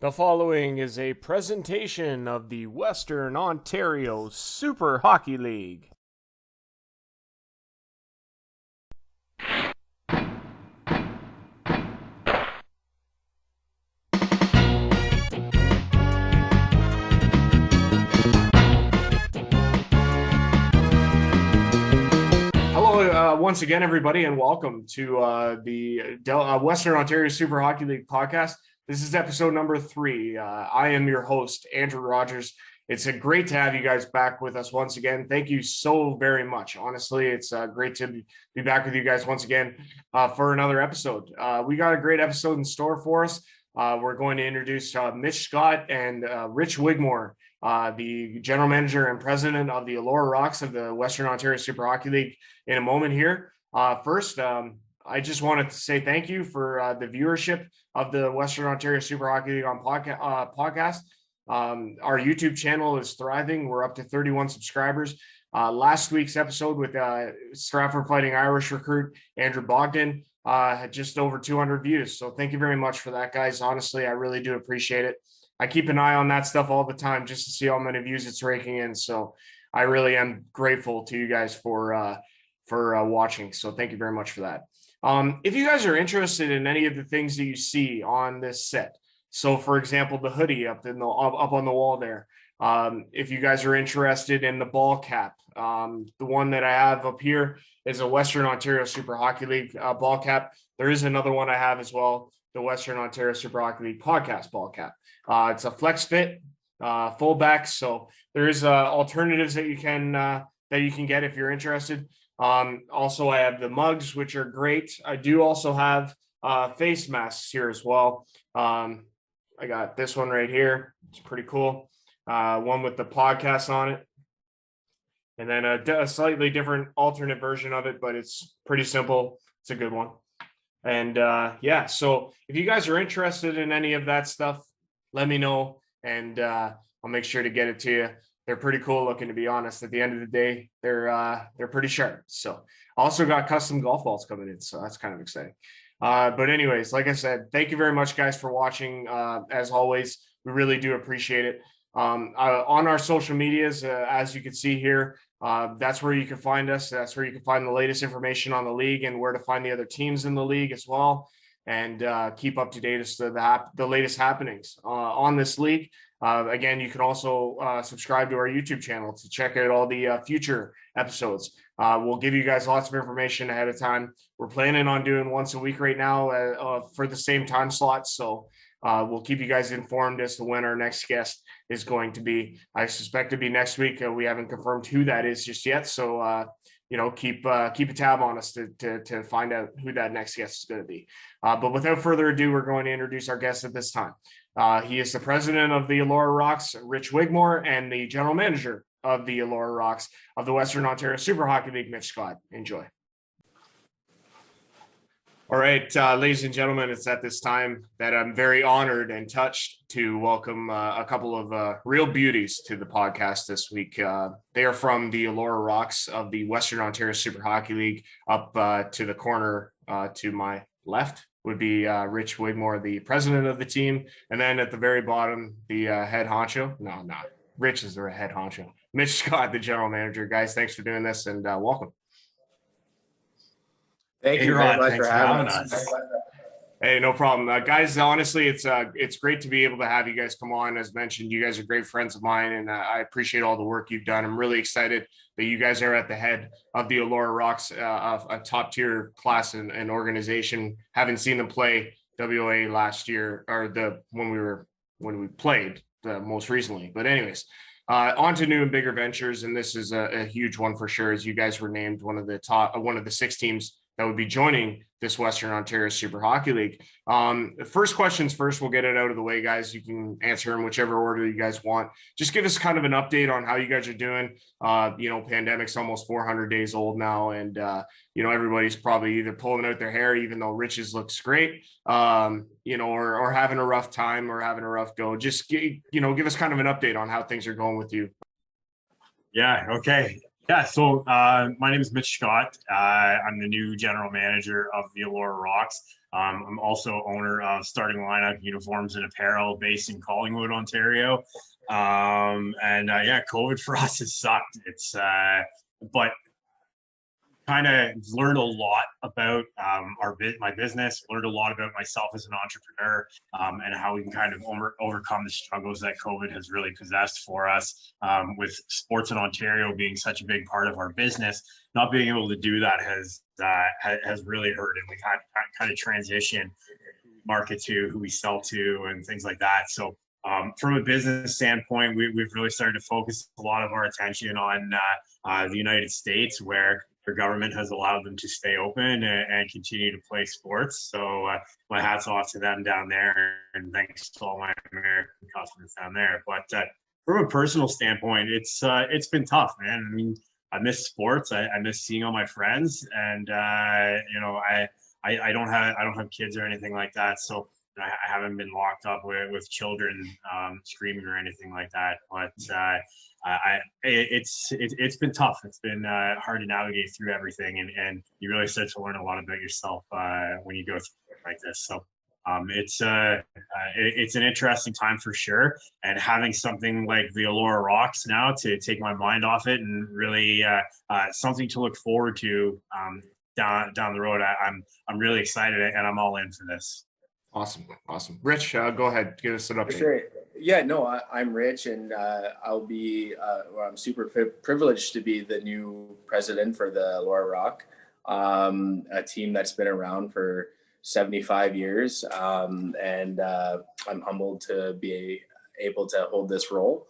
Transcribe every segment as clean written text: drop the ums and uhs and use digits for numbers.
The following is a presentation of the Western Ontario Super Hockey League. Hello, once again, everybody, and welcome to the Western Ontario Super Hockey League podcast. This is episode number 3. I am your host, Andrew Rogers. It's great to have you guys back with us once again. Thank you so very much. Honestly, it's great to be back with you guys once again for another episode. We got a great episode in store for us. We're going to introduce Mitch Scott and Rich Wigmore, the General Manager and President of the Elora Rocks of the Western Ontario Super Hockey League in a moment here. First, I just wanted to say thank you for the viewership of the Western Ontario Super Hockey League on podcast. Our YouTube channel is thriving. We're up to 31 subscribers. Last week's episode with Stratford Fighting Irish recruit Andrew Bogdan had just over 200 views. So thank you very much for that, guys. Honestly, I really do appreciate it. I keep an eye on that stuff all the time just to see how many views it's raking in. So I really am grateful to you guys for watching. So thank you very much for that. If you guys are interested in any of the things that you see on this set, so for example, the hoodie up on the wall there, if you guys are interested in the ball cap, the one that I have up here is a Western Ontario Super Hockey League ball cap. There is another one I have as well, the Western Ontario Super Hockey League podcast ball cap. It's a flex fit, fullback, so there is alternatives that you can get if you're interested. Also, I have the mugs, which are great. I do also have face masks here as well. I got this one right here. It's pretty cool. One with the podcast on it. And then a slightly different alternate version of it, but it's pretty simple. It's a good one. And yeah, so if you guys are interested in any of that stuff, let me know, and I'll make sure to get it to you. They're pretty cool looking, to be honest. At the end of the day, they're pretty sharp. So also got custom golf balls coming in, so that's kind of exciting. But anyways, like I said, thank you very much, guys, for watching. As always, we really do appreciate it. On our social medias, as you can see here, that's where you can find us. That's where you can find the latest information on the league and where to find the other teams in the league as well, and keep up to date as to the latest happenings on this league. Again, you can also subscribe to our YouTube channel to check out all the future episodes. We'll give you guys lots of information ahead of time. We're planning on doing once a week right now for the same time slot. So we'll keep you guys informed as to when our next guest is going to be. I suspect to be next week. We haven't confirmed who that is just yet. So, keep a tab on us to find out who that next guest is going to be. But without further ado, we're going to introduce our guest at this time. He is the president of the Elora Rocks, Rich Wigmore, and the general manager of the Elora Rocks of the Western Ontario Super Hockey League, Mitch Scott. Enjoy. All right, ladies and gentlemen, it's at this time that I'm very honored and touched to welcome a couple of real beauties to the podcast this week. They are from the Elora Rocks of the Western Ontario Super Hockey League. Up to the corner to my left would be Rich Wigmore, the president of the team. And then at the very bottom, the head honcho. No, not Rich is the head honcho. Mitch Scott, the general manager. Guys, thanks for doing this and welcome. Thank you very much for having us. Hey, no problem. Guys, honestly, it's great to be able to have you guys come on. As mentioned, you guys are great friends of mine, and I appreciate all the work you've done. I'm really excited that you guys are at the head of the Elora Rocks, a top-tier class and organization. Haven't seen them play WA last year, or when we played most recently. But anyways, on to new and bigger ventures, and this is a huge one for sure, as you guys were named one of the 6 teams that would be joining this Western Ontario Super Hockey League. First questions first, we'll get it out of the way, guys. You can answer in whichever order you guys want. Just give us kind of an update on how you guys are doing. Pandemic's almost 400 days old now, and everybody's probably either pulling out their hair, even though Rich's looks great, or having a rough time or having a rough go. Just give us kind of an update on how things are going with you. Yeah. Okay. Yeah, so my name is Mitch Scott. I'm the new general manager of the Elora Rocks. I'm also owner of Starting Lineup Uniforms and Apparel based in Collingwood, Ontario. COVID for us has sucked. But kind of learned a lot about my business, learned a lot about myself as an entrepreneur, and how we can kind of overcome the struggles that COVID has really possessed for us. With sports in Ontario being such a big part of our business, not being able to do that has really hurt, and we had kind of transition market to who we sell to and things like that. So from a business standpoint, we've really started to focus a lot of our attention on the United States, where their government has allowed them to stay open and continue to play sports. So my hat's off to them down there, and thanks to all my American customers down there. But from a personal standpoint, it's been tough, man. I mean, I miss sports. I miss seeing all my friends, and I don't have kids or anything like that. So I haven't been locked up with children screaming or anything like that. But it's been tough. It's been hard to navigate through everything, and you really start to learn a lot about yourself when you go through like this. So it's an interesting time for sure. And having something like the Elora Rocks now to take my mind off it and really something to look forward to down the road. I'm really excited, and I'm all in for this. Awesome. Rich, go ahead. Give us an update. Sure. Yeah, no, I'm Rich, and I'm super privileged to be the new president for the Elora Rock, a team that's been around for 75 years. I'm humbled to be able to hold this role.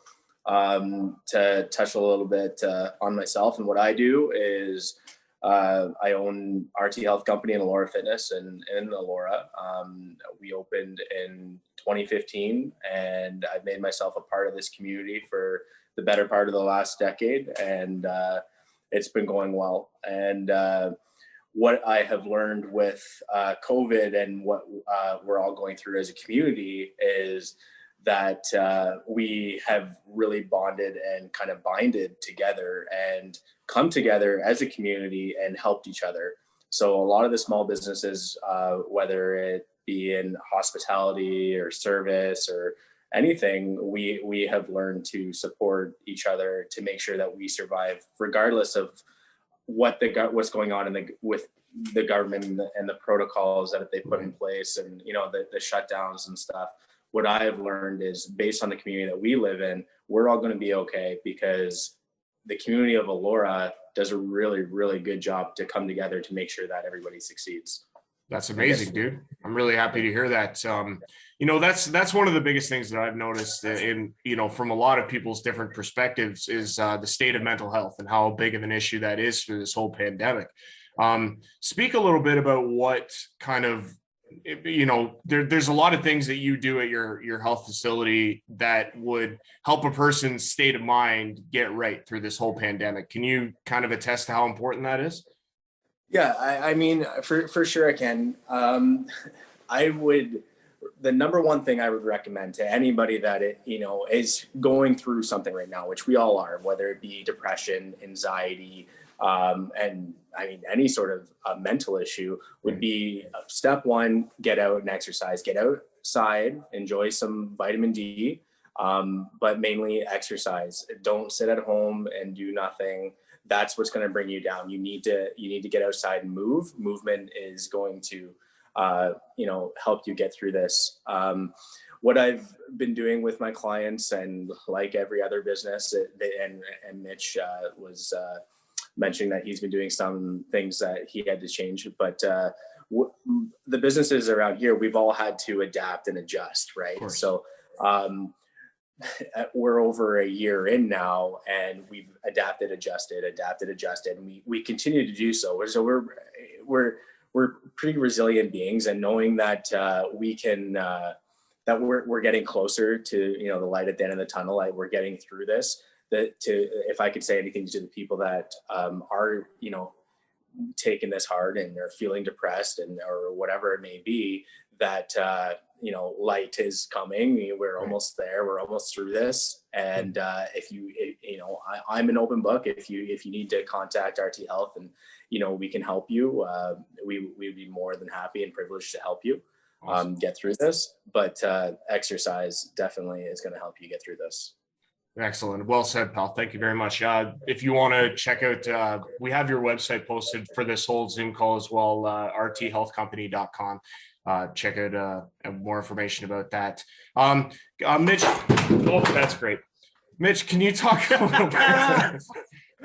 To touch a little bit on myself and what I do is I own RT Health Company and Elora Fitness in Elora. We opened in 2015, and I've made myself a part of this community for the better part of the last decade, and it's been going well. And what I have learned with COVID and what we're all going through as a community is that we have really bonded and kind of binded together and come together as a community and helped each other. So a lot of the small businesses, whether it be in hospitality or service or anything, we have learned to support each other to make sure that we survive, regardless of what's going on with the government and the protocols that they put in place, and the shutdowns and stuff. What I have learned is, based on the community that we live in, we're all going to be okay, because the community of Elora does a really, really good job to come together to make sure that everybody succeeds. That's amazing, dude. I'm really happy to hear that. That's one of the biggest things that I've noticed from a lot of people's different perspectives is the state of mental health and how big of an issue that is through this whole pandemic. Speak a little bit about what kind of, there's a lot of things that you do at your health facility that would help a person's state of mind get right through this whole pandemic. Can you kind of attest to how important that is? Yeah, I mean, for sure I can. The number one thing I would recommend to anybody that is going through something right now, which we all are, whether it be depression, anxiety, and I mean, any sort of mental issue, would be step one: get out and exercise. Get outside, enjoy some vitamin D, but mainly exercise. Don't sit at home and do nothing. That's what's going to bring you down. You need to get outside and move. Movement is going to, help you get through this. What I've been doing with my clients, and like every other business, and Mitch was mentioning that he's been doing some things that he had to change, but the businesses around here, we've all had to adapt and adjust, right? So we're over a year in now, and we've adapted, adjusted, and we continue to do so. So we're pretty resilient beings, and knowing that we can that we're getting closer to the light at the end of the tunnel. We're getting through this. If I could say anything to the people that are taking this hard and are feeling depressed or whatever it may be, that light is coming. We're almost there. We're almost through this. And I'm an open book. If you need to contact RT Health and, we can help you, we'd be more than happy and privileged to help you get through this. But exercise definitely is going to help you get through this. Excellent. Well said, pal. Thank you very much. If you want to check out, we have your website posted for this whole Zoom call as well, rthealthcompany.com. Check out more information about that. Mitch, that's great. Mitch, can you talk a little bit?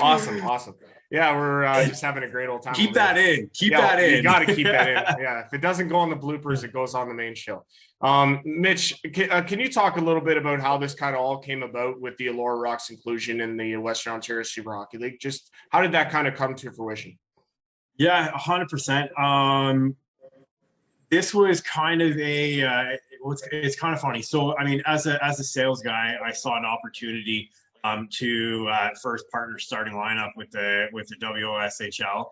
Awesome. Yeah, we're just having a great old time. Keep that in. You got to keep that in. Yeah, if it doesn't go on the bloopers, it goes on the main show. Mitch, can you talk a little bit about how this kind of all came about with the Elora Rocks inclusion in the Western Ontario Super Hockey League? Just how did that kind of come to fruition? Yeah, 100%. This was kind of it's kind of funny. So, I mean, as a sales guy, I saw an opportunity to first partner starting lineup with the WOSHL.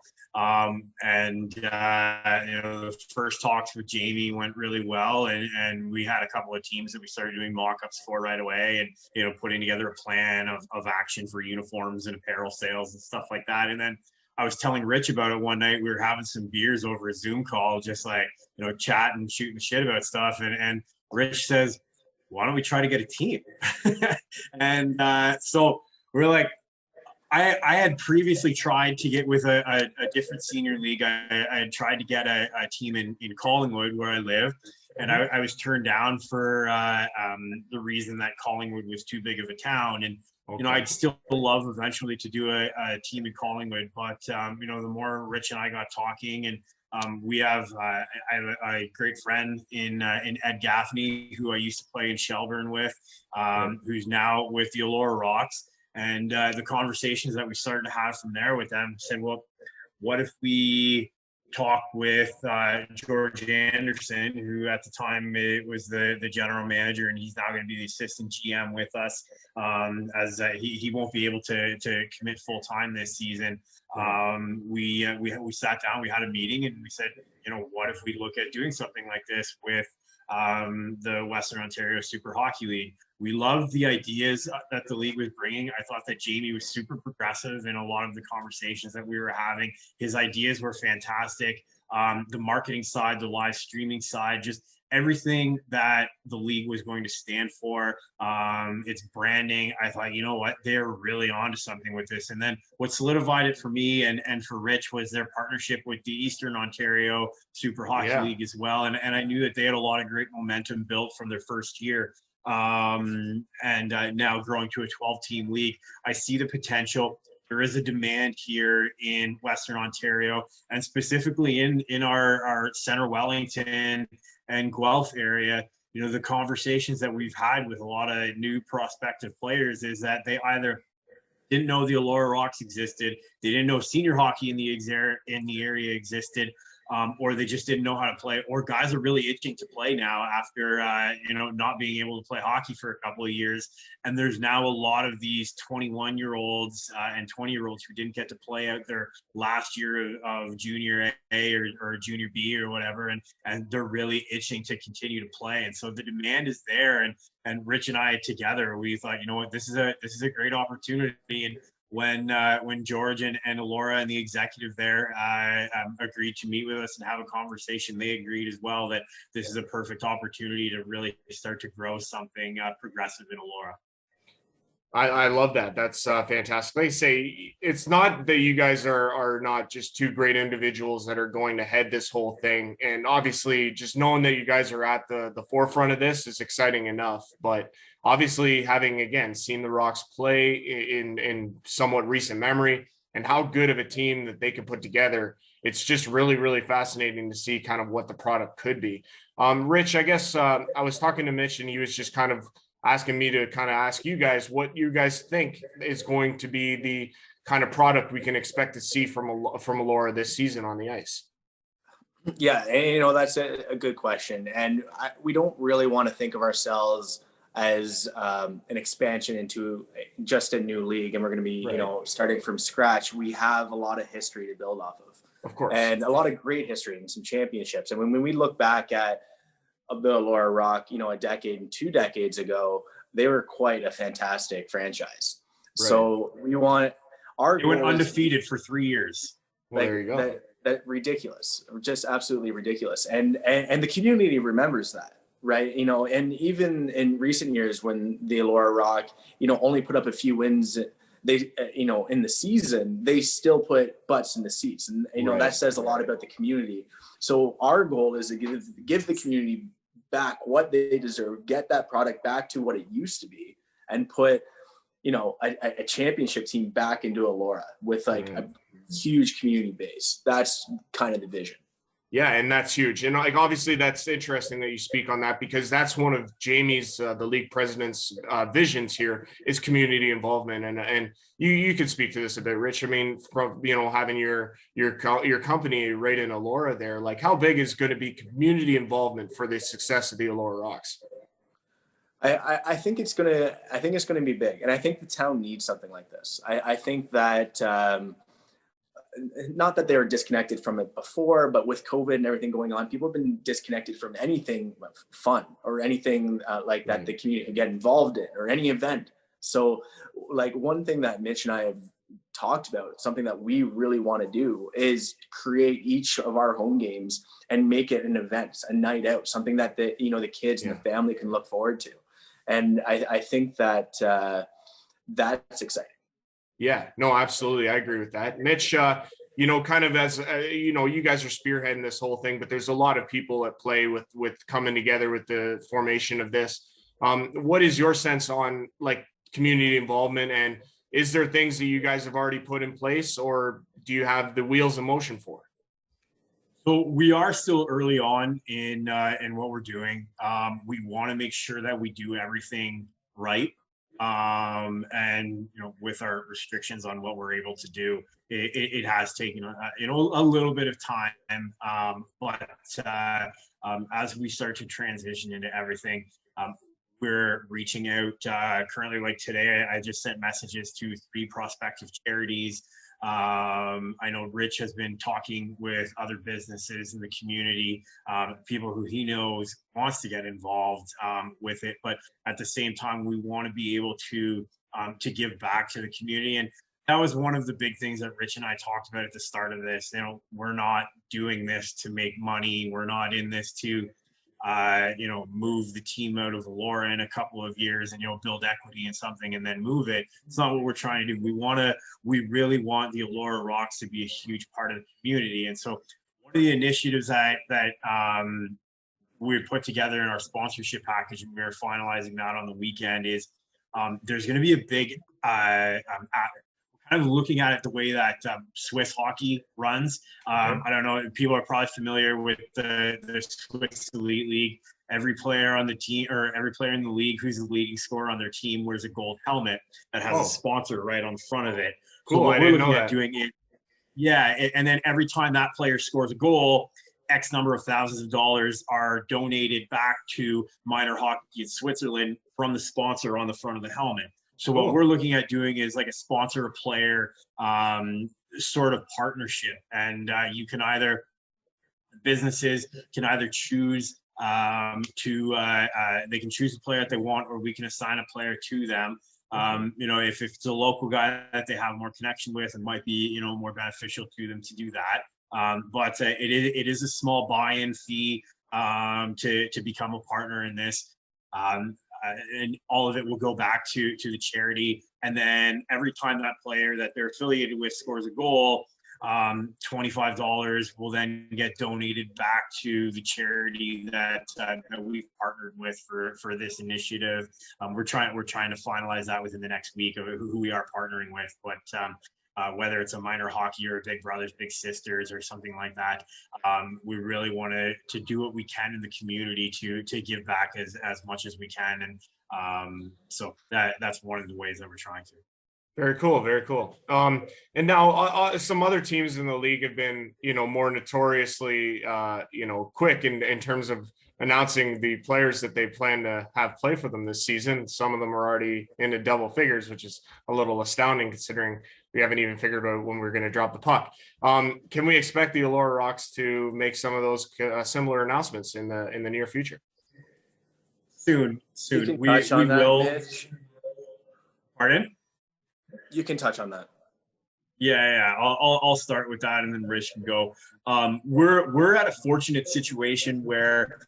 The first talks with Jamie went really well, and we had a couple of teams that we started doing mock-ups for right away, and putting together a plan of action for uniforms and apparel sales and stuff like that. And then I was telling Rich about it one night. We were having some beers over a Zoom call, just like, chatting, shooting shit about stuff. And Rich says, why don't we try to get a team? And so we're like, I had previously tried to get with a different senior league. I had tried to get a team in Collingwood where I live. And I was turned down for the reason that Collingwood was too big of a town. And, I'd still love eventually to do a team in Collingwood. But, the more Rich and I got talking, and I have a great friend in Ed Gaffney, who I used to play in Shelburne with, who's now with the Elora Rocks. And the conversations that we started to have from there with them said, well, what if we talk with George Anderson, who at the time was the general manager, and he's now going to be the assistant GM with us, as he won't be able to commit full time this season. We sat down, we had a meeting, and we said, what if we look at doing something like this with the Western Ontario Super Hockey League? We loved the ideas that the league was bringing. I thought that Jamie was super progressive in a lot of the conversations that we were having. His ideas were fantastic. The marketing side, the live streaming side, just everything that the league was going to stand for, its branding. I thought, they're really onto something with this. And then what solidified it for me and for Rich was their partnership with the Eastern Ontario Super Hockey League as well. And I knew that they had a lot of great momentum built from their first year. And now growing to a 12-team league, I see the potential. There is a demand here in Western Ontario, and specifically in our Center Wellington and Guelph area. The conversations that we've had with a lot of new prospective players is that they either didn't know the Elora Rocks existed, they didn't know senior hockey in the area existed, or they just didn't know how to play, or guys are really itching to play now after not being able to play hockey for a couple of years. And there's now a lot of these 21-year-olds and 20-year-olds who didn't get to play out their last year of junior A or junior B or whatever, and they're really itching to continue to play. And so the demand is there, and Rich and I together, we thought, this is a great opportunity. And when George and Elora and the executive there agreed to meet with us and have a conversation, they agreed as well that this is a perfect opportunity to really start to grow something progressive in Elora. I love that. That's fantastic. Like I say, it's not that you guys are not just two great individuals that are going to head this whole thing. And obviously just knowing that you guys are at the forefront of this is exciting enough. But obviously having, again, seen the Rocks play in somewhat recent memory and how good of a team that they can put together, it's just really, really fascinating to see kind of what the product could be. Rich, I guess I was talking to Mitch and he was just kind of asking me to kind of ask you guys what you guys think is going to be the kind of product we can expect to see from Elora this season on the ice. Yeah, and that's a good question. And we don't really want to think of ourselves as an expansion into just a new league, and we're going to be, starting from scratch. We have a lot of history to build off of course, and a lot of great history and some championships. And when we look back at of the Elora Rock, a decade and 2 decades ago, they were quite a fantastic franchise. Right. So we want our. They went undefeated for 3 years. Well, there you go. That ridiculous, just absolutely ridiculous, and the community remembers that, right? And even in recent years, when the Elora Rock, only put up a few wins, they, in the season, they still put butts in the seats, and right. That says a lot about the community. So our goal is to give the community back what they deserve, get that product back to what it used to be, and put a championship team back into Elora with like a huge community base. That's kind of the vision. Yeah, and that's huge. And like obviously that's interesting that you speak on that, because that's one of Jamie's, the league president's visions here is community involvement. And you could speak to this a bit, Rich. I mean, from having your company right in Elora there, like how big is going to be community involvement for the success of the Elora Rocks? I think it's gonna be big, and I think the town needs something like this. I think that not that they were disconnected from it before, but with COVID and everything going on, people have been disconnected from anything fun or anything like that the community can get involved in, or any event. So like one thing that Mitch and I have talked about, something that we really want to do, is create each of our home games and make it an event, a night out, something that the kids and the family can look forward to. And I think that that's exciting. Yeah, no, absolutely. I agree with that. Mitch, kind of as, you guys are spearheading this whole thing, but there's a lot of people at play with coming together with the formation of this. What is your sense on like community involvement, and is there things that you guys have already put in place, or do you have the wheels in motion for it? So we are still early on in what we're doing. We want to make sure that we do everything right. And with our restrictions on what we're able to do, it has taken a little bit of time. But as we start to transition into everything, we're reaching out currently. Like today, I just sent messages to 3 prospective charities. I know Rich has been talking with other businesses in the community, people who he knows wants to get involved with it. But at the same time, we want to be able to give back to the community. And that was one of the big things that Rich and I talked about at the start of this. We're not doing this to make money. We're not in this to move the team out of Elora in a couple of years and, build equity in something and then move it. It's not what we're trying to do. We really want the Elora Rocks to be a huge part of the community. And so one of the initiatives that we put together in our sponsorship package, and we are finalizing that on the weekend, is there's going to be a big, kind of looking at it the way that Swiss hockey runs. I don't know, people are probably familiar with the Swiss Elite League. Every player on the team, or every player in the league who's the leading scorer on their team, wears a gold helmet that has a sponsor right on the front of it. Cool. So what I we're didn't looking know at that. doing it, and then every time that player scores a goal, X number of thousands of dollars are donated back to minor hockey in Switzerland from the sponsor on the front of the helmet. So what we're looking at doing is like a sponsor player sort of partnership. And businesses can either choose they can choose the player that they want, or we can assign a player to them. If it's a local guy that they have more connection with, it might be, more beneficial to them to do that. But it is a small buy-in fee to become a partner in this. And all of it will go back to the charity. And then every time that player that they're affiliated with scores a goal, $25 will then get donated back to the charity that we've partnered with for this initiative. We're trying to finalize that within the next week of who we are partnering with. But whether it's a minor hockey or a Big Brothers Big Sisters or something like that, we really want to do what we can in the community to give back as much as we can. And so that's one of the ways that we're trying to. Very cool. Very cool. And now some other teams in the league have been, more notoriously, quick in terms of announcing the players that they plan to have play for them this season. Some of them are already into double figures, which is a little astounding considering we haven't even figured out when we're going to drop the puck. Can we expect the Elora Rocks to make some of those similar announcements in the near future? Soon. You can We touch on that, will. Mitch. Pardon? You can touch on that. Yeah. I'll start with that, and then Rich can go. We're at a fortunate situation where,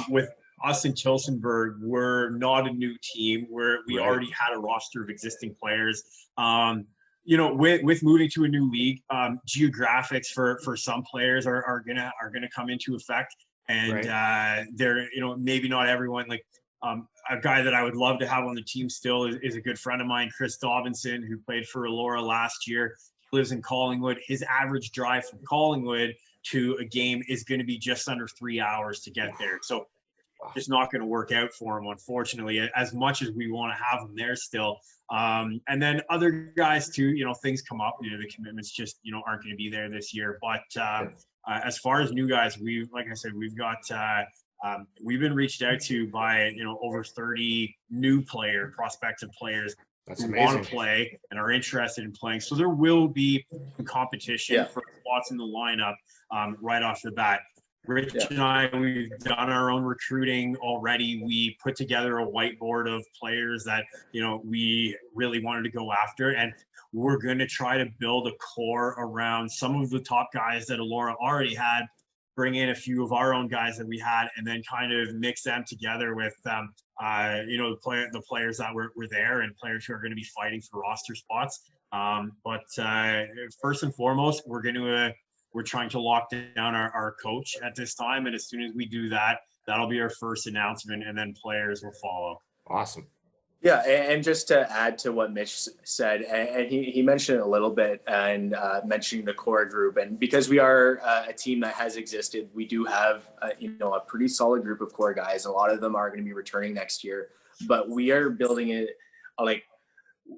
with us in Tilsonburg, we're not a new team. We already had a roster of existing players. With moving to a new league, geographics for some players are gonna come into effect, and they're maybe not everyone like. A guy that I would love to have on the team still is a good friend of mine, Chris Dobinson, who played for Elora last year. He lives in Collingwood. His average drive from Collingwood to a game is going to be just under 3 hours to get there. So it's not going to work out for him, unfortunately, as much as we want to have him there still. And then other guys too, things come up, the commitments just, aren't going to be there this year. But as far as new guys, we've got, we've been reached out to by over 30 new prospective players who want to play and are interested in playing. So there will be competition for spots in the lineup right off the bat. Rich and I, we've done our own recruiting already. We put together a whiteboard of players that we really wanted to go after, and we're going to try to build a core around some of the top guys that Elora already had. Bring in a few of our own guys that we had, and then kind of mix them together with, the players that were there and players who are going to be fighting for roster spots. But first and foremost, we're trying to lock down our coach at this time, and as soon as we do that, that'll be our first announcement, and then players will follow. Awesome. Yeah, and just to add to what Mitch said, and he mentioned it a little bit, and mentioning the core group, and because we are a team that has existed, we do have a pretty solid group of core guys. A lot of them are going to be returning next year, but we are building it like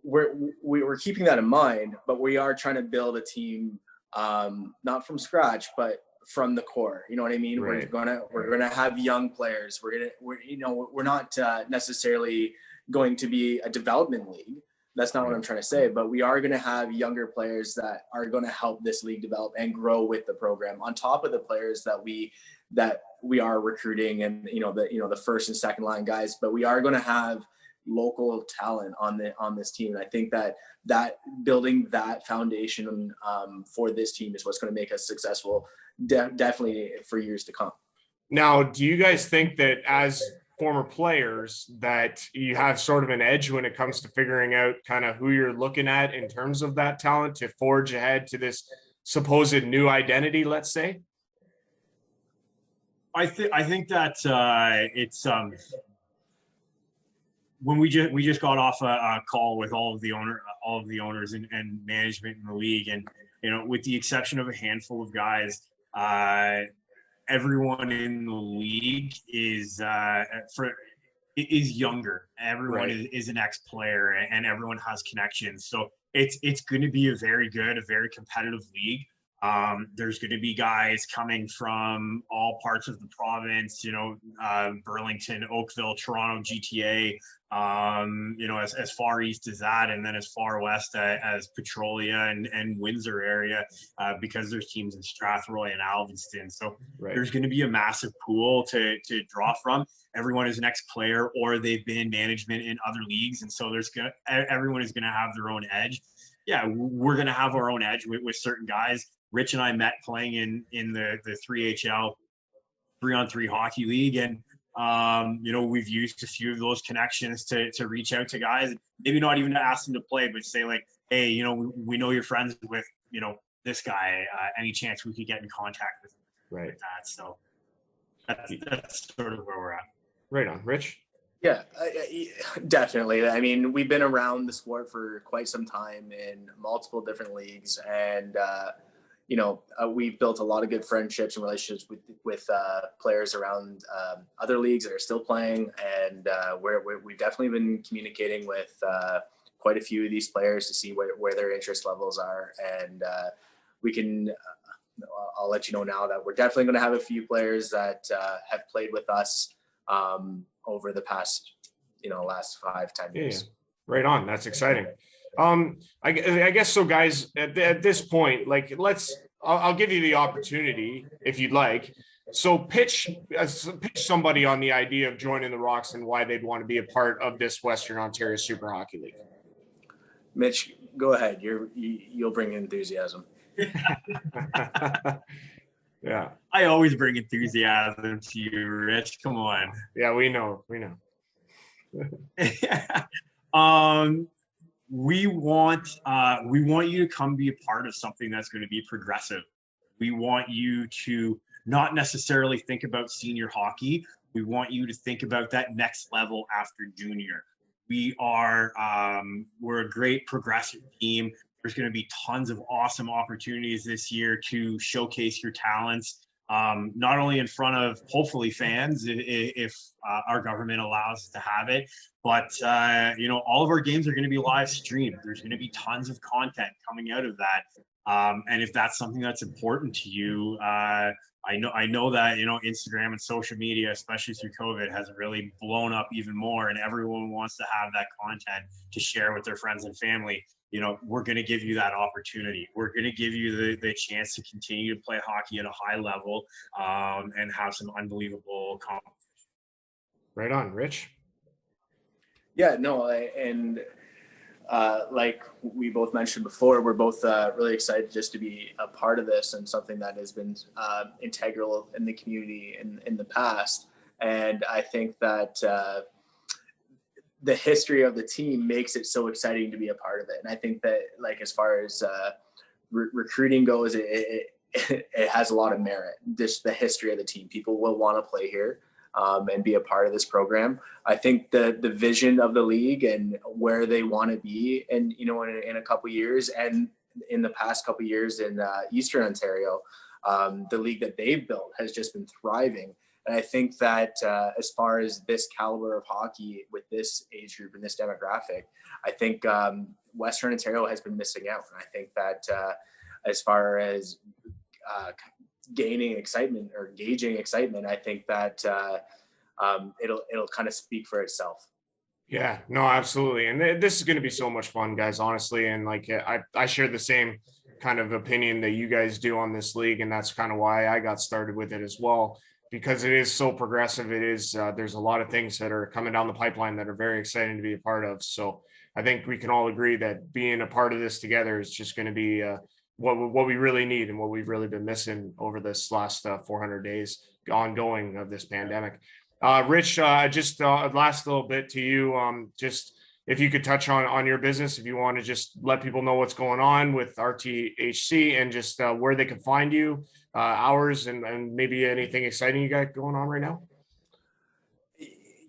we're keeping that in mind, but we are trying to build a team not from scratch, but from the core. You know what I mean? Right. We're gonna have young players. We're not necessarily going to be a development league. That's not what I'm trying to say, but we are going to have younger players that are going to help this league develop and grow with the program on top of the players that we are recruiting, and the first and second line guys, but we are going to have local talent on this team. And I think that building that foundation for this team is what's going to make us successful definitely for years to come. Now, do you guys think that as former players that you have sort of an edge when it comes to figuring out kind of who you're looking at in terms of that talent to forge ahead to this supposed new identity, let's say? I think that it's when we just got off a call with all of the owners and management in the league, and with the exception of a handful of guys, everyone in the league is younger. Everyone is an ex-player, and everyone has connections. So it's going to be a very competitive league. There's going to be guys coming from all parts of the province, Burlington, Oakville, Toronto, GTA, as far east as that, and then as far west as Petrolia and Windsor area, because there's teams in Strathroy and Alvinston. So there's going to be a massive pool to draw from. Everyone is an ex-player, or they've been in management in other leagues, and so everyone is going to have their own edge. Yeah, we're going to have our own edge with certain guys. Rich and I met playing in the 3HL 3-on-3 hockey league, and we've used a few of those connections to reach out to guys, maybe not even to ask them to play, but say like, hey, we know you're friends with this guy. Any chance we could get in contact with him? Right. Like that. So that's sort of where we're at. Right on, Rich. Yeah, definitely. I mean, we've been around the sport for quite some time in multiple different leagues, and we've built a lot of good friendships and relationships with players around other leagues that are still playing, and we've definitely been communicating with quite a few of these players to see where their interest levels are, and we can. I'll let you know now that we're definitely going to have a few players that have played with us over the past, last 5-10 years. Yeah. Right on. That's exciting. I guess so, guys. At this point, like, I'll give you the opportunity, if you'd like, So pitch somebody on the idea of joining the Rocks and why they'd want to be a part of this Western Ontario Super Hockey League. Mitch, go ahead. You'll bring enthusiasm. Yeah. I always bring enthusiasm to you, Rich. Come on. Yeah, we know. We want you to come be a part of something that's going to be progressive. We want you to not necessarily think about senior hockey. We want you to think about that next level after junior. We're a great progressive team. There's going to be tons of awesome opportunities this year to showcase your talents, not only in front of hopefully fans if our government allows us to have it, but all of our games are going to be live streamed. There's going to be tons of content coming out of that. And if that's something that's important to you, I know that, Instagram and social media, especially through COVID, has really blown up even more, and everyone wants to have that content to share with their friends and family. We're going to give you that opportunity. We're going to give you the chance to continue to play hockey at a high level and have some unbelievable competition. Right on, Rich. Yeah, no, like we both mentioned before, we're both really excited just to be a part of this and something that has been integral in the community in the past. And I think that the history of the team makes it so exciting to be a part of it. And I think that, like, as far as recruiting goes, it has a lot of merit. Just the history of the team, people will want to play here. And be a part of this program. I think the vision of the league and where they want to be, and in a couple of years, and in the past couple of years in Eastern Ontario, the league that they've built has just been thriving. And I think that as far as this caliber of hockey with this age group and this demographic, I think Western Ontario has been missing out. And I think that as far as gaining excitement or gauging excitement, I think that it'll kind of speak for itself. Yeah, no, absolutely. And this is going to be so much fun, guys, honestly. And like, I share the same kind of opinion that you guys do on this league. And that's kind of why I got started with it as well, because it is so progressive. It is, there's a lot of things that are coming down the pipeline that are very exciting to be a part of. So I think we can all agree that being a part of this together is just going to be what we really need and what we've really been missing over this last 400 days ongoing of this pandemic. Rich, just last little bit to you, just if you could touch on your business, if you want to just let people know what's going on with RTHC and just where they can find you, hours, and maybe anything exciting you got going on right now.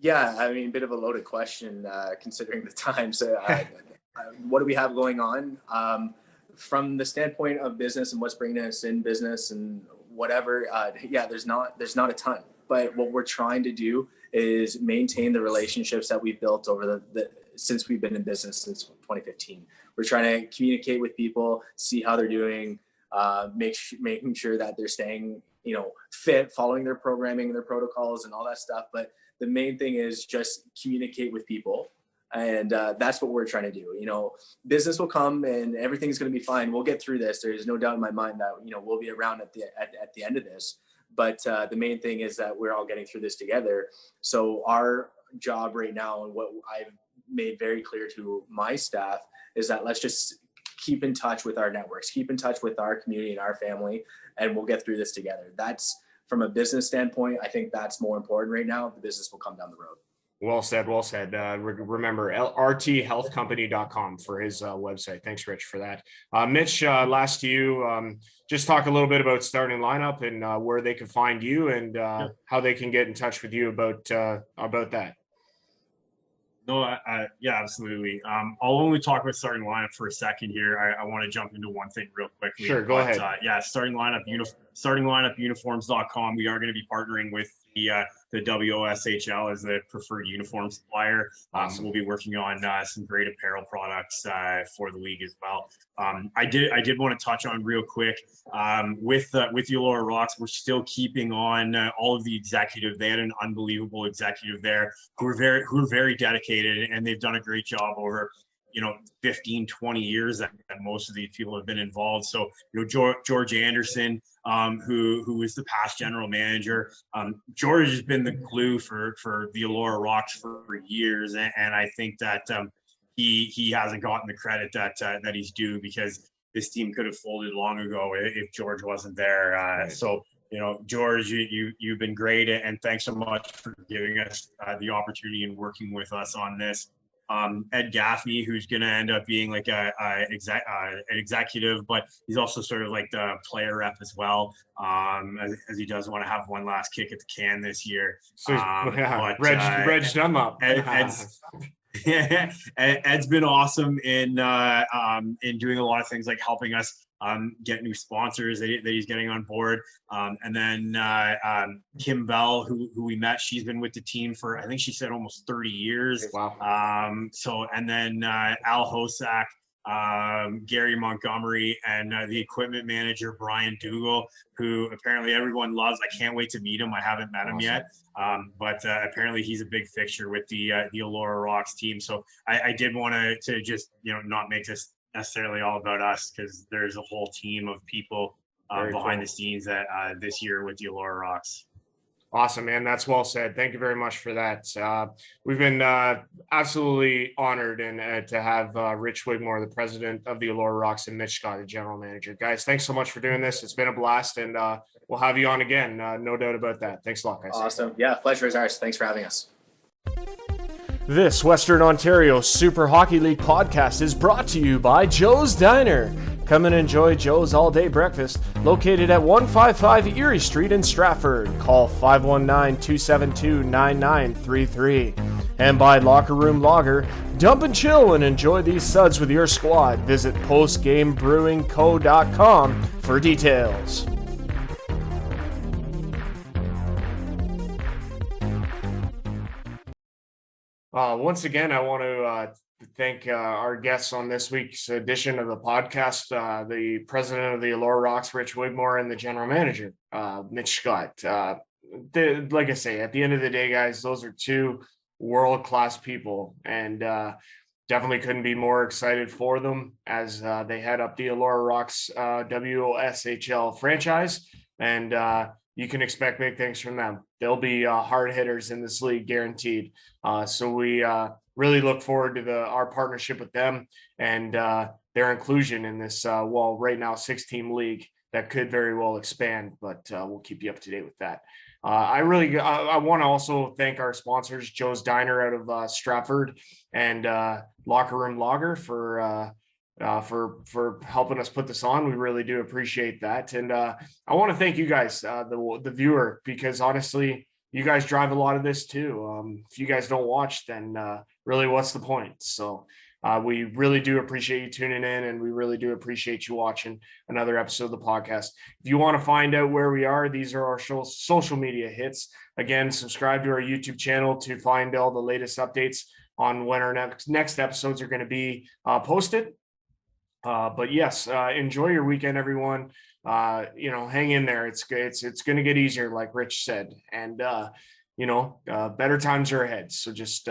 Yeah, I mean, a bit of a loaded question considering the time. So what do we have going on? From the standpoint of business and what's bringing us in business and whatever, there's not a ton. But what we're trying to do is maintain the relationships that we've built over since we've been in business since 2015. We're trying to communicate with people, see how they're doing, making sure that they're staying, fit, following their programming, their protocols, and all that stuff. But the main thing is just communicate with people. And that's what we're trying to do. Business will come and everything's going to be fine. We'll get through this. There's no doubt in my mind that, we'll be around at the end of this. But the main thing is that we're all getting through this together. So our job right now, and what I've made very clear to my staff, is that let's just keep in touch with our networks, keep in touch with our community and our family, and we'll get through this together. That's, from a business standpoint, I think that's more important right now. The business will come down the road. Well said. Well said. Remember, rthealthcompany.com for his website. Thanks, Rich, for that. Mitch, last to you. Just talk a little bit about starting lineup and where they can find you and how they can get in touch with you about that. No, yeah, absolutely. I'll only talk about starting lineup for a second here. I want to jump into one thing real quickly. Sure, go ahead. Starting lineup uniforms.com. We are going to be partnering with the WOSHL as the preferred uniform supplier. Awesome. We'll be working on some great apparel products for the league as well. I did want to touch on real quick with the Elora Rocks. We're still keeping on all of the executive. They had an unbelievable executive there who are very dedicated, and they've done a great job over 15, 20 years that most of these people have been involved. So, George Anderson, who is the past general manager. George has been the glue for the Elora Rocks for years. And I think that he hasn't gotten the credit that he's due, because this team could have folded long ago if George wasn't there. Right. So, George, you've been great, and thanks so much for giving us the opportunity and working with us on this. Ed Gaffney, who's going to end up being like an executive, but he's also sort of like the player rep as well, as he does want to have one last kick at the can this year. So, Reg Dunlop. Ed's been awesome in doing a lot of things, like helping us get new sponsors that he's getting on board. And then Kim Bell, who we met, she's been with the team for, I think she said, almost 30 years. Wow. And then Al Hosak, Gary Montgomery, and the equipment manager, Brian Dougal, who apparently everyone loves. I can't wait to meet him. I haven't met him yet. But apparently he's a big fixture with the Elora Rocks team. So I did want to just, not make this necessarily all about us, because there's a whole team of people behind the scenes that this year with the Elora Rocks. Awesome, man. That's well said. Thank you very much for that. We've been absolutely honored and to have Rich Wigmore, the president of the Elora Rocks, and Mitch Scott, the general manager. Guys, thanks so much for doing this. It's been a blast, and we'll have you on again. No doubt about that. Thanks a lot, guys. Awesome. Yeah, pleasure is ours. Thanks for having us. This Western Ontario Super Hockey League podcast is brought to you by Joe's Diner. Come and enjoy Joe's all-day breakfast, located at 155 Erie Street in Stratford. Call 519-272-9933. And by Locker Room Lager. Dump and chill and enjoy these suds with your squad. Visit postgamebrewingco.com for details. Once again, I want to thank our guests on this week's edition of the podcast, the president of the Elora Rocks, Rich Wigmore, and the general manager, Mitch Scott. Like I say, at the end of the day, guys, those are two world-class people, and definitely couldn't be more excited for them as they head up the Elora Rocks WOSHL franchise, and you can expect big things from them. They'll be hard hitters in this league, guaranteed. So we really look forward to our partnership with them and their inclusion in this, right now 6-team league that could very well expand, but we'll keep you up to date with that. I want to also thank our sponsors, Joe's Diner out of Stratford and Locker Room Lager for helping us put this on. We really do appreciate that. And I want to thank you guys, the viewer, because honestly, you guys drive a lot of this too. If you guys don't watch, then really what's the point? So we really do appreciate you tuning in, and we really do appreciate you watching another episode of the podcast. If you want to find out where we are, these are our social media hits. Again, subscribe to our YouTube channel to find all the latest updates on when our next episodes are going to be posted. But yes, enjoy your weekend, everyone. Hang in there. It's going to get easier, like Rich said, and better times are ahead. So just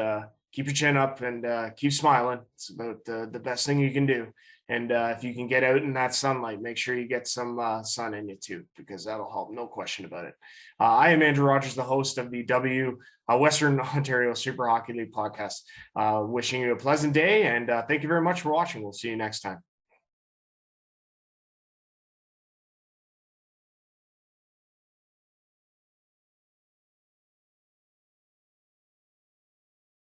keep your chin up and keep smiling. It's about the best thing you can do. And if you can get out in that sunlight, make sure you get some sun in you too, because that'll help. No question about it. I am Andrew Rogers, the host of the Western Ontario Super Hockey League podcast. Wishing you a pleasant day, and thank you very much for watching. We'll see you next time.